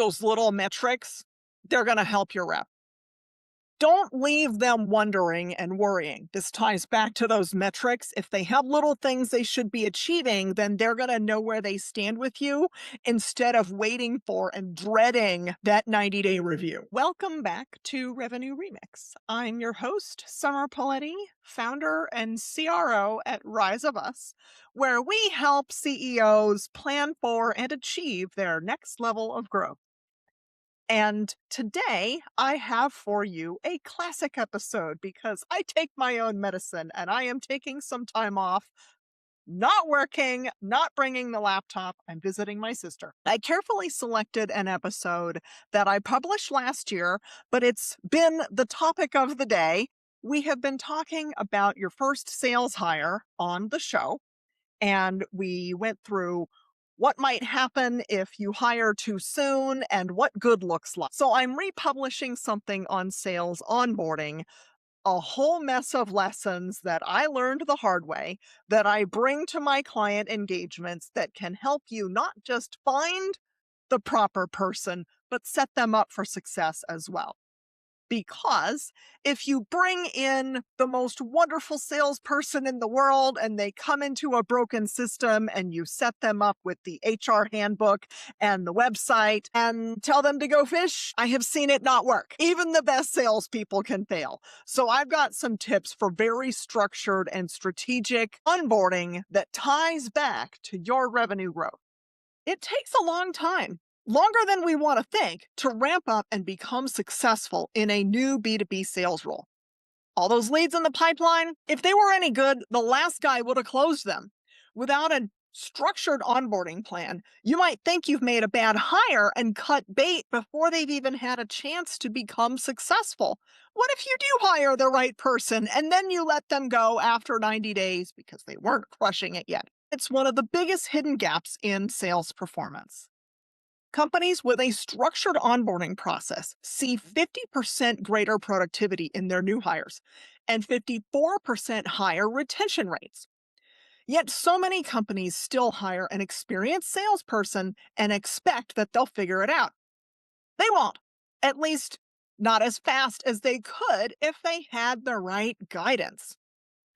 those little metrics, they're going to help your rep. Don't leave them wondering and worrying. This ties back to those metrics. If they have little things they should be achieving, then they're going to know where they stand with you instead of waiting for and dreading that 90-day review. Welcome back to Revenue Remix. I'm your host, Summer Paletti, founder and CRO at Rise of Us, where we help CEOs plan for and achieve their next level of growth. And today I have for you a classic episode because I take my own medicine and I am taking some time off, not working, not bringing the laptop. I'm visiting my sister. I carefully selected an episode that I published last year, but it's been the topic of the day. We have been talking about your first sales hire on the show, and we went through what might happen if you hire too soon and what good looks like. So I'm republishing something on sales onboarding, a whole mess of lessons that I learned the hard way that I bring to my client engagements that can help you not just find the proper person, but set them up for success as well. Because if you bring in the most wonderful salesperson in the world and they come into a broken system and you set them up with the HR handbook and the website and tell them to go fish, I have seen it not work. Even the best salespeople can fail. So I've got some tips for very structured and strategic onboarding that ties back to your revenue growth. It takes a long time, longer than we want to think, to ramp up and become successful in a new B2B sales role. All those leads in the pipeline, if they were any good, the last guy would have closed them. Without a structured onboarding plan, you might think you've made a bad hire and cut bait before they've even had a chance to become successful. What if you do hire the right person and then you let them go after 90 days because they weren't crushing it yet? It's one of the biggest hidden gaps in sales performance. Companies with a structured onboarding process see 50% greater productivity in their new hires and 54% higher retention rates. Yet so many companies still hire an experienced salesperson and expect that they'll figure it out. They won't, at least not as fast as they could if they had the right guidance.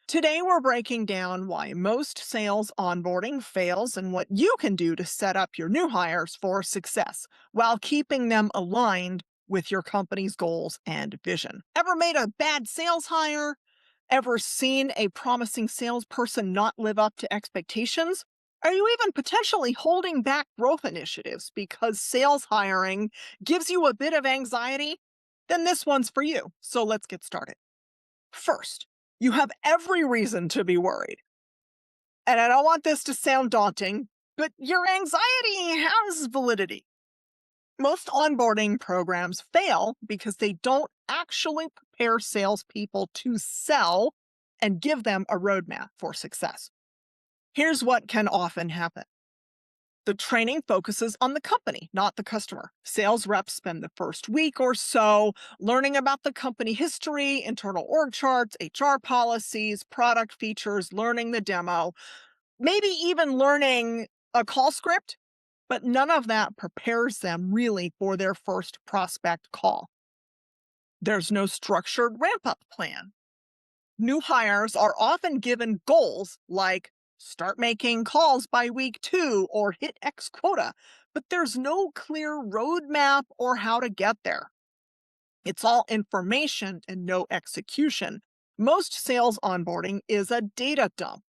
Today, we're breaking down why most sales onboarding fails and what you can do to set up your new hires for success while keeping them aligned with your company's goals and vision. Ever made a bad sales hire? Ever seen a promising salesperson not live up to expectations? Are you even potentially holding back growth initiatives because sales hiring gives you a bit of anxiety? Then this one's for you. So let's get started. First, you have every reason to be worried. And I don't want this to sound daunting, but your anxiety has validity. Most onboarding programs fail because they don't actually prepare salespeople to sell and give them a roadmap for success. Here's what can often happen. The training focuses on the company, not the customer. Sales reps spend the first week or so learning about the company history, internal org charts, HR policies, product features, learning the demo, maybe even learning a call script, but none of that prepares them really for their first prospect call. There's no structured ramp-up plan. New hires are often given goals like start making calls by week 2 or hit X quota, but there's no clear roadmap or how to get there. It's all information and no execution. Most sales onboarding is a data dump.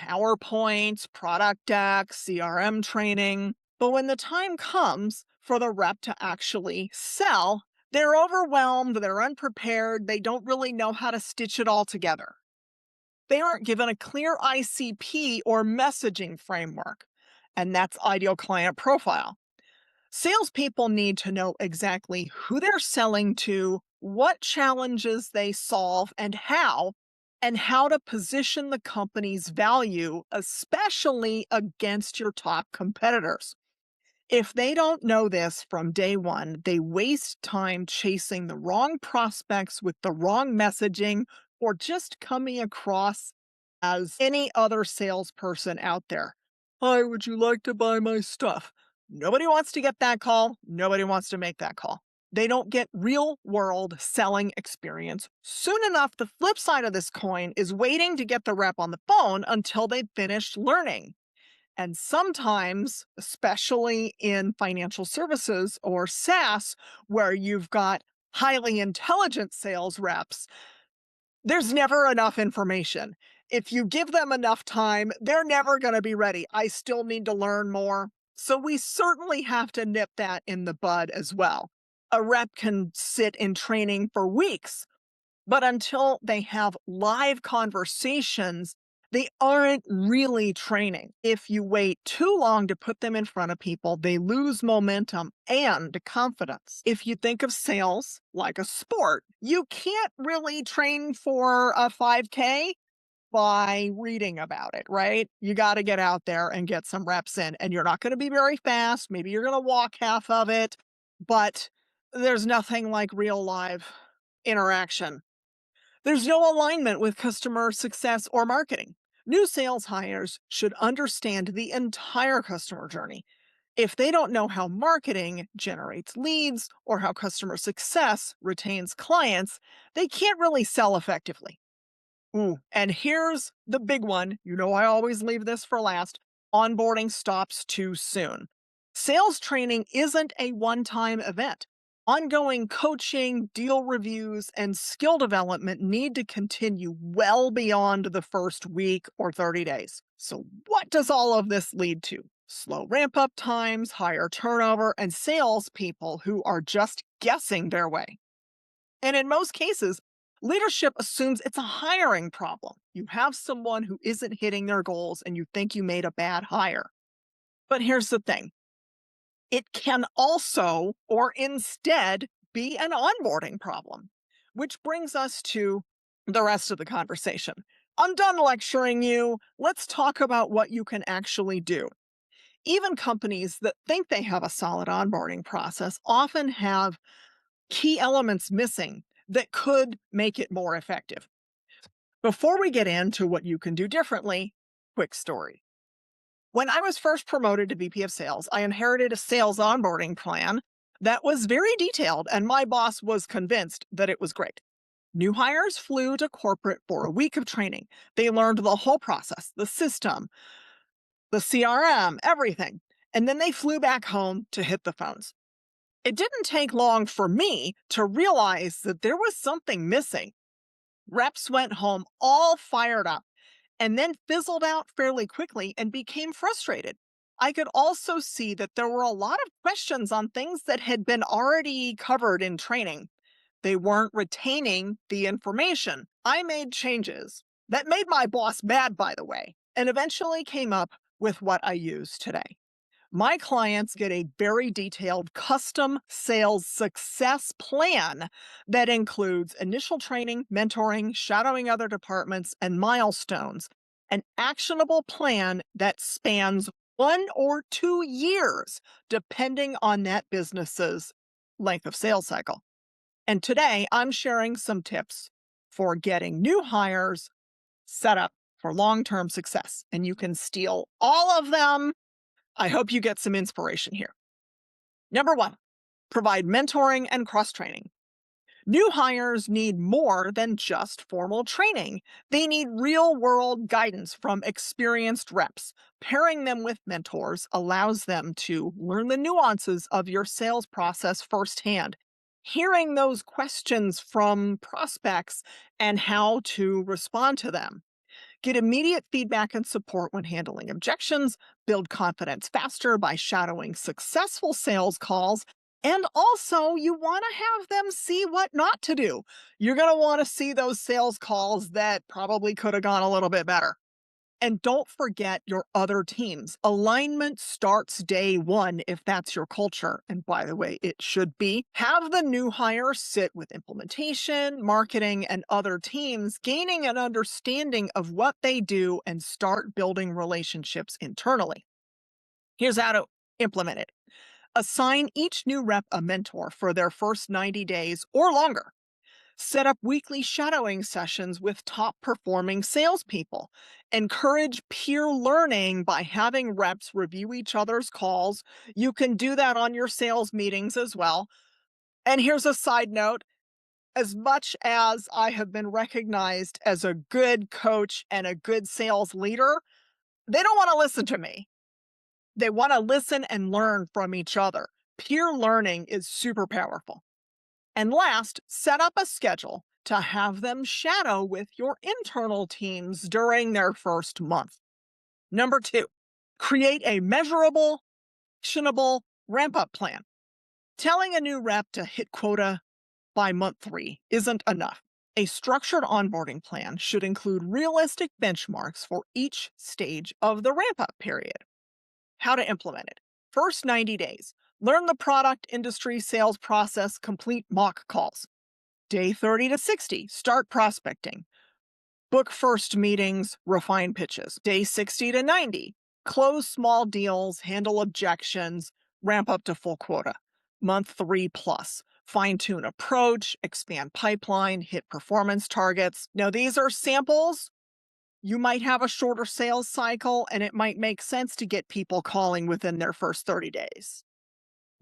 PowerPoints, product decks, CRM training. But when the time comes for the rep to actually sell, they're overwhelmed, they're unprepared, they don't really know how to stitch it all together. They aren't given a clear ICP or messaging framework, and that's ideal client profile. Salespeople need to know exactly who they're selling to, what challenges they solve, and how to position the company's value, especially against your top competitors. If they don't know this from day one, they waste time chasing the wrong prospects with the wrong messaging or just coming across as any other salesperson out there. Hi, would you like to buy my stuff? Nobody wants to get that call. Nobody wants to make that call. They don't get real world selling experience. Soon enough, the flip side of this coin is waiting to get the rep on the phone until they've finished learning. And sometimes, especially in financial services or SaaS, where you've got highly intelligent sales reps, there's never enough information. If you give them enough time, they're never going to be ready. I still need to learn more. So we certainly have to nip that in the bud as well. A rep can sit in training for weeks, but until they have live conversations, they aren't really training. If you wait too long to put them in front of people, they lose momentum and confidence. If you think of sales like a sport, you can't really train for a 5K by reading about it, right? You got to get out there and get some reps in, and you're not going to be very fast. Maybe you're going to walk half of it, but there's nothing like real live interaction. There's no alignment with customer success or marketing. New sales hires should understand the entire customer journey. If they don't know how marketing generates leads or how customer success retains clients, they can't really sell effectively. Ooh, and here's the big one. You know, I always leave this for last. Onboarding stops too soon. Sales training isn't a one time event. Ongoing coaching, deal reviews, and skill development need to continue well beyond the first week or 30 days. So, what does all of this lead to? Slow ramp up times, higher turnover, and salespeople who are just guessing their way. And in most cases, leadership assumes it's a hiring problem. You have someone who isn't hitting their goals and you think you made a bad hire. But here's the thing, it can also, or instead, be an onboarding problem, which brings us to the rest of the conversation. I'm done lecturing you. Let's talk about what you can actually do. Even companies that think they have a solid onboarding process often have key elements missing that could make it more effective. Before we get into what you can do differently, quick story. When I was first promoted to VP of sales, I inherited a sales onboarding plan that was very detailed, and my boss was convinced that it was great. New hires flew to corporate for a week of training. They learned the whole process, the system, the CRM, everything. And then they flew back home to hit the phones. It didn't take long for me to realize that there was something missing. Reps went home all fired up and then fizzled out fairly quickly and became frustrated. I could also see that there were a lot of questions on things that had been already covered in training. They weren't retaining the information. I made changes that made my boss mad, by the way, and eventually came up with what I use today. My clients get a very detailed custom sales success plan that includes initial training, mentoring, shadowing other departments, and milestones. An actionable plan that spans 1 or 2 years, depending on that business's length of sales cycle. And today I'm sharing some tips for getting new hires set up for long term success. And you can steal all of them. I hope you get some inspiration here. Number one, provide mentoring and cross training. New hires need more than just formal training. They need real world guidance from experienced reps. Pairing them with mentors allows them to learn the nuances of your sales process firsthand. Hearing those questions from prospects and how to respond to them. Get immediate feedback and support when handling objections, build confidence faster by shadowing successful sales calls, and also you want to have them see what not to do. You're going to want to see those sales calls that probably could have gone a little bit better. And don't forget your other teams. Alignment starts day one if that's your culture. And by the way, it should be. Have the new hire sit with implementation, marketing, and other teams, gaining an understanding of what they do and start building relationships internally. Here's how to implement it. Assign each new rep a mentor for their first 90 days or longer. Set up weekly shadowing sessions with top performing salespeople. Encourage peer learning by having reps review each other's calls. You can do that on your sales meetings as well. And here's a side note: as much as I have been recognized as a good coach and a good sales leader, they don't want to listen to me. They want to listen and learn from each other. Peer learning is super powerful. And last, set up a schedule to have them shadow with your internal teams during their first month. Number 2, create a measurable, actionable ramp up plan. Telling a new rep to hit quota by month 3 isn't enough. A structured onboarding plan should include realistic benchmarks for each stage of the ramp up period. How to implement it. First 90 days. Learn the product, industry, sales process, complete mock calls. Day 30 to 60, start prospecting. Book first meetings, refine pitches. Day 60 to 90, close small deals, handle objections, ramp up to full quota. Month 3 plus, fine tune approach, expand pipeline, hit performance targets. Now, these are samples. You might have a shorter sales cycle, and it might make sense to get people calling within their first 30 days.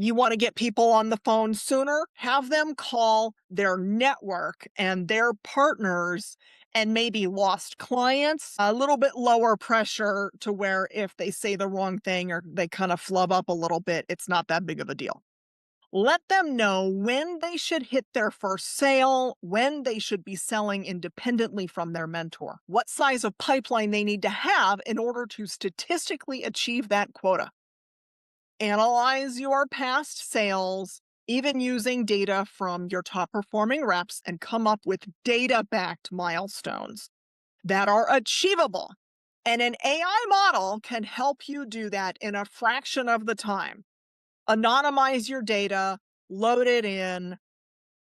You want to get people on the phone sooner? Have them call their network and their partners and maybe lost clients. A little bit lower pressure to where if they say the wrong thing or they kind of flub up a little bit, it's not that big of a deal. Let them know when they should hit their first sale, when they should be selling independently from their mentor, what size of pipeline they need to have in order to statistically achieve that quota. Analyze your past sales, even using data from your top performing reps, and come up with data backed milestones that are achievable. And an AI model can help you do that in a fraction of the time. Anonymize your data, load it in,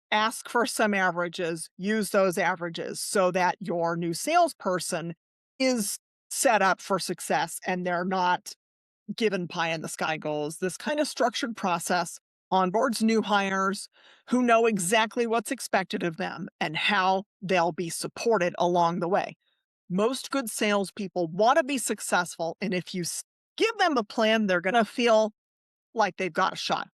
ask for some averages, use those averages so that your new salesperson is set up for success and they're not given pie in the sky goals. This kind of structured process onboards new hires who know exactly what's expected of them and how they'll be supported along the way. Most good salespeople want to be successful, and if you give them a plan, they're going to feel like they've got a shot.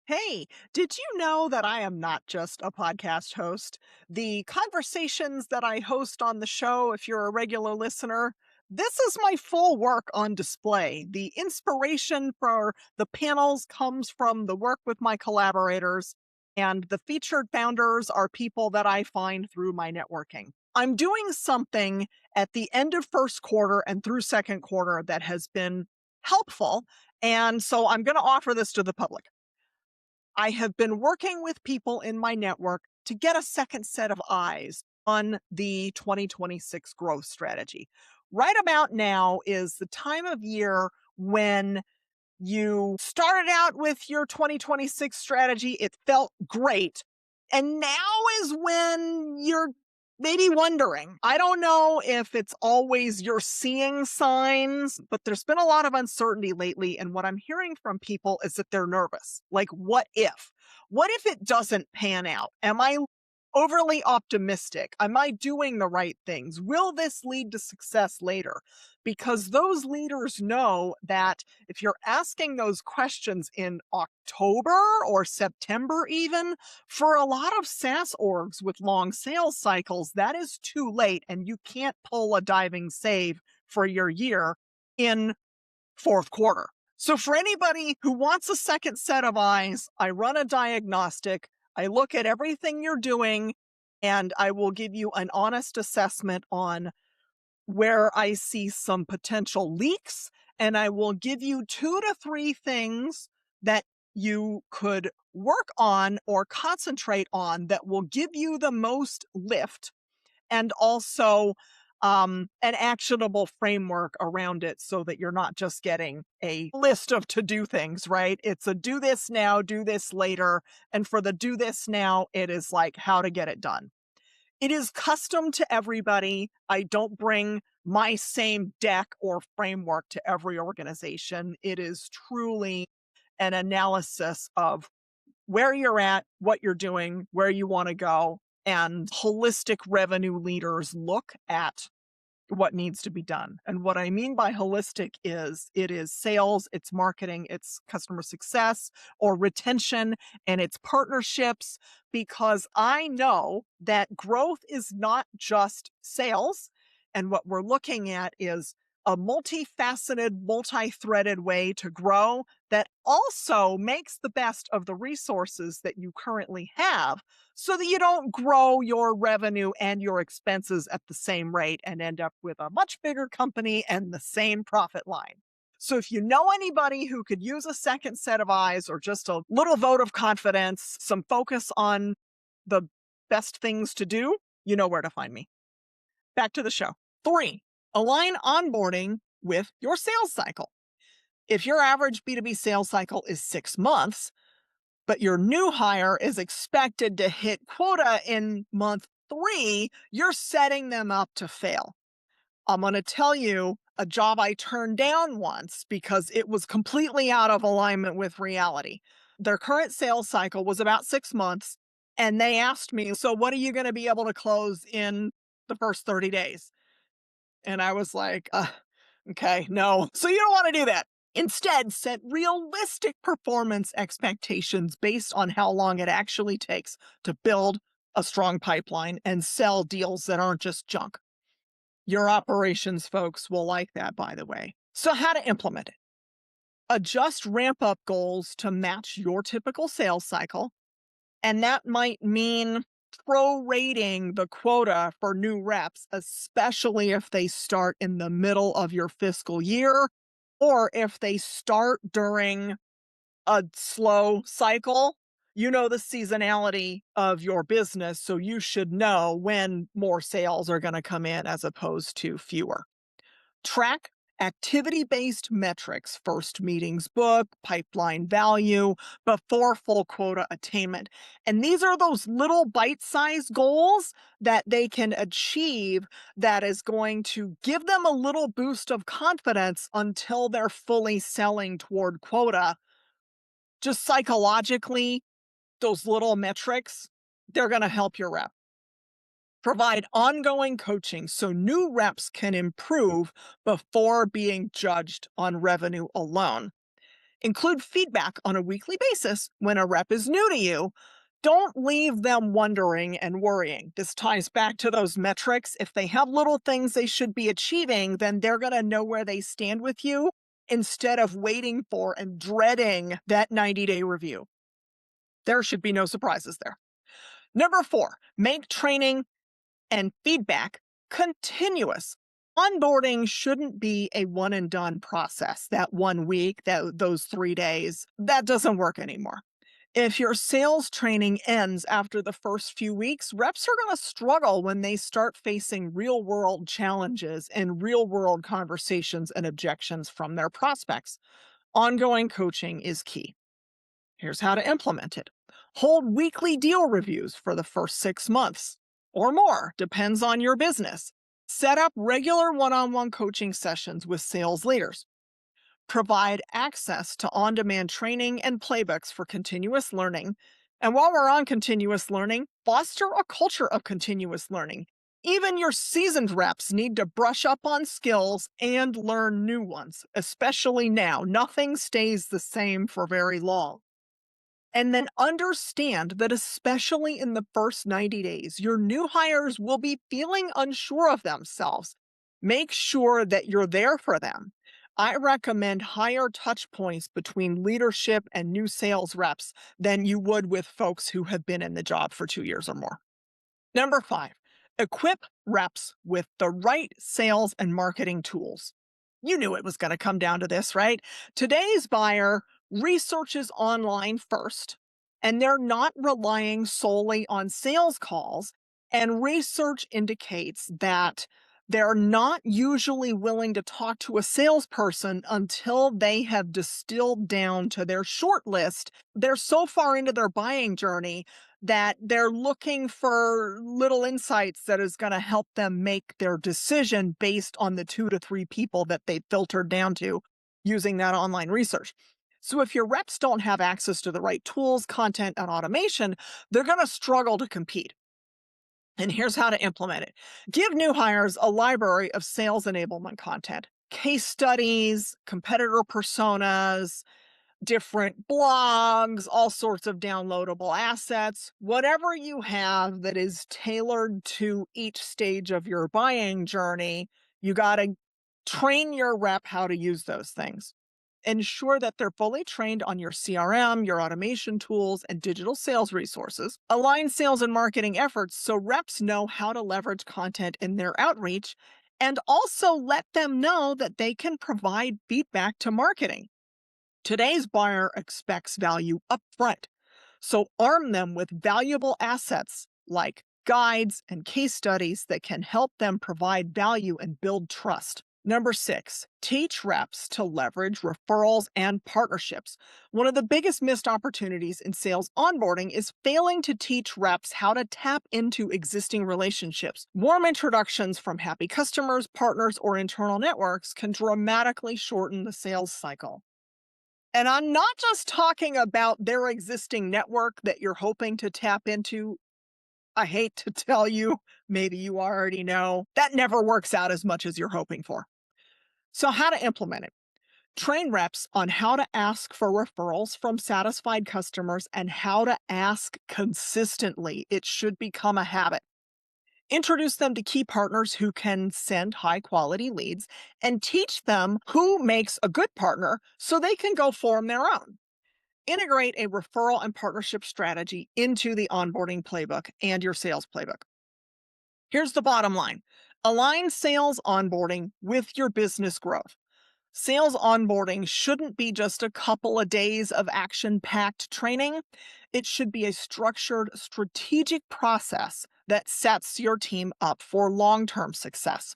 Hey, did you know that I am not just a podcast host? The conversations that I host on the show, if you're a regular listener, this is my full work on display. The inspiration for the panels comes from the work with my collaborators, and the featured founders are people that I find through my networking. I'm doing something at the end of first quarter and through second quarter that has been helpful, and so I'm going to offer this to the public. I have been working with people in my network to get a second set of eyes on the 2026 growth strategy. Right about now is the time of year when you started out with your 2026 strategy. It felt great. And now is when you're maybe wondering. I don't know if it's always you're seeing signs, but there's been a lot of uncertainty lately. And what I'm hearing from people is that they're nervous. Like, what if? What if it doesn't pan out? Am I overly optimistic? Am I doing the right things? Will this lead to success later? Because those leaders know that if you're asking those questions in October or September, even for a lot of SaaS orgs with long sales cycles, that is too late. And you can't pull a diving save for your year in fourth quarter. So for anybody who wants a second set of eyes, I run a diagnostic. I look at everything you're doing, and I will give you an honest assessment on where I see some potential leaks, and I will give you 2 to 3 things that you could work on or concentrate on that will give you the most lift, and also an actionable framework around it so that you're not just getting a list of to-do things, right? It's a do this now, do this later. And for the do this now, it is like how to get it done. It is custom to everybody. I don't bring my same deck or framework to every organization. It is truly an analysis of where you're at, what you're doing, where you want to go, and holistic revenue leaders look at what needs to be done. And what I mean by holistic is it is sales, it's marketing, it's customer success or retention, and it's partnerships, because I know that growth is not just sales. And what we're looking at is a multifaceted, multi-threaded way to grow that also makes the best of the resources that you currently have, so that you don't grow your revenue and your expenses at the same rate and end up with a much bigger company and the same profit line. So if you know anybody who could use a second set of eyes or just a little vote of confidence, some focus on the best things to do, you know where to find me. Back to the show. 3, align onboarding with your sales cycle. If your average B2B sales cycle is 6 months, but your new hire is expected to hit quota in month 3, you're setting them up to fail. I'm going to tell you a job I turned down once because it was completely out of alignment with reality. Their current sales cycle was about 6 months, and they asked me, "So, what are you going to be able to close in the first 30 days?" And I was like, okay, no. So you don't want to do that. Instead, set realistic performance expectations based on how long it actually takes to build a strong pipeline and sell deals that aren't just junk. Your operations folks will like that, by the way. So, how to implement it? Adjust ramp up goals to match your typical sales cycle. And that might mean prorating the quota for new reps, especially if they start in the middle of your fiscal year or if they start during a slow cycle. You know the seasonality of your business, so you should know when more sales are going to come in as opposed to fewer. Track activity-based metrics, first meetings book, pipeline value, before full quota attainment. And these are those little bite-sized goals that they can achieve that is going to give them a little boost of confidence until they're fully selling toward quota. Just psychologically, those little metrics, they're going to help your rep. Provide ongoing coaching so new reps can improve before being judged on revenue alone. Include feedback on a weekly basis when a rep is new to you. Don't leave them wondering and worrying. This ties back to those metrics. If they have little things they should be achieving, then they're going to know where they stand with you instead of waiting for and dreading that 90-day review. There should be no surprises there. Number 4, make training and feedback continuous. Onboarding shouldn't be a one and done process. That 1 week, those 3 days, that doesn't work anymore. If your sales training ends after the first few weeks, reps are going to struggle when they start facing real world challenges and real world conversations and objections from their prospects. Ongoing coaching is key. Here's how to implement it. Hold weekly deal reviews for the first 6 months or more, depends on your business. Set up regular one-on-one coaching sessions with sales leaders. Provide access to on-demand training and playbooks for continuous learning. And while we're on continuous learning, foster a culture of continuous learning. Even your seasoned reps need to brush up on skills and learn new ones, especially now. Nothing stays the same for very long. And then understand that, especially in the first 90 days, your new hires will be feeling unsure of themselves. Make sure that you're there for them. I recommend higher touch points between leadership and new sales reps than you would with folks who have been in the job for 2 years or more. Number 5, equip reps with the right sales and marketing tools. You knew it was going to come down to this, right? Today's buyer researches online first, and they're not relying solely on sales calls. And research indicates that they're not usually willing to talk to a salesperson until they have distilled down to their short list. They're so far into their buying journey that they're looking for little insights that is going to help them make their decision based on the 2 to 3 people that they filtered down to using that online research. So if your reps don't have access to the right tools, content, and automation, they're going to struggle to compete. And here's how to implement it. Give new hires a library of sales enablement content, case studies, competitor personas, different blogs, all sorts of downloadable assets, whatever you have that is tailored to each stage of your buying journey. You got to train your rep how to use those things. Ensure that they're fully trained on your CRM, your automation tools, and digital sales resources. Align sales and marketing efforts so reps know how to leverage content in their outreach, and also let them know that they can provide feedback to marketing. Today's buyer expects value upfront, so arm them with valuable assets like guides and case studies that can help them provide value and build trust. Number 6, teach reps to leverage referrals and partnerships. One of the biggest missed opportunities in sales onboarding is failing to teach reps how to tap into existing relationships. Warm introductions from happy customers, partners, or internal networks can dramatically shorten the sales cycle. And I'm not just talking about their existing network that you're hoping to tap into. I hate to tell you, maybe you already know, that never works out as much as you're hoping for. So, how to implement it? Train reps on how to ask for referrals from satisfied customers and how to ask consistently. It should become a habit. Introduce them to key partners who can send high quality leads and teach them who makes a good partner so they can go form their own. Integrate a referral and partnership strategy into the onboarding playbook and your sales playbook. Here's the bottom line. Align sales onboarding with your business growth. Sales onboarding shouldn't be just a couple of days of action packed training. It should be a structured, strategic process that sets your team up for long term success.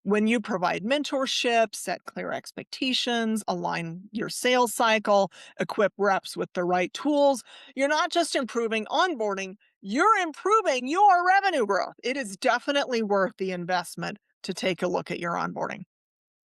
When you provide mentorship, set clear expectations, align your sales cycle, equip reps with the right tools, you're not just improving onboarding, you're improving your revenue growth. It is definitely worth the investment to take a look at your onboarding.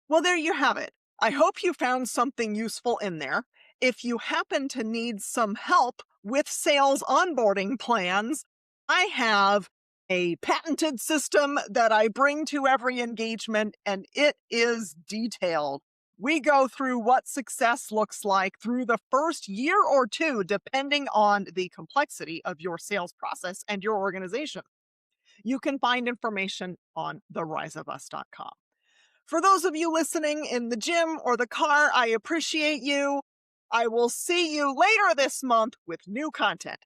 Well, there you have it. I hope you found something useful in there. If you happen to need some help with sales onboarding plans, I have a patented system that I bring to every engagement, and it is detailed. We go through what success looks like through the first year or two, depending on the complexity of your sales process and your organization. You can find information on theriseofus.com. For those of you listening in the gym or the car, I appreciate you. I will see you later this month with new content.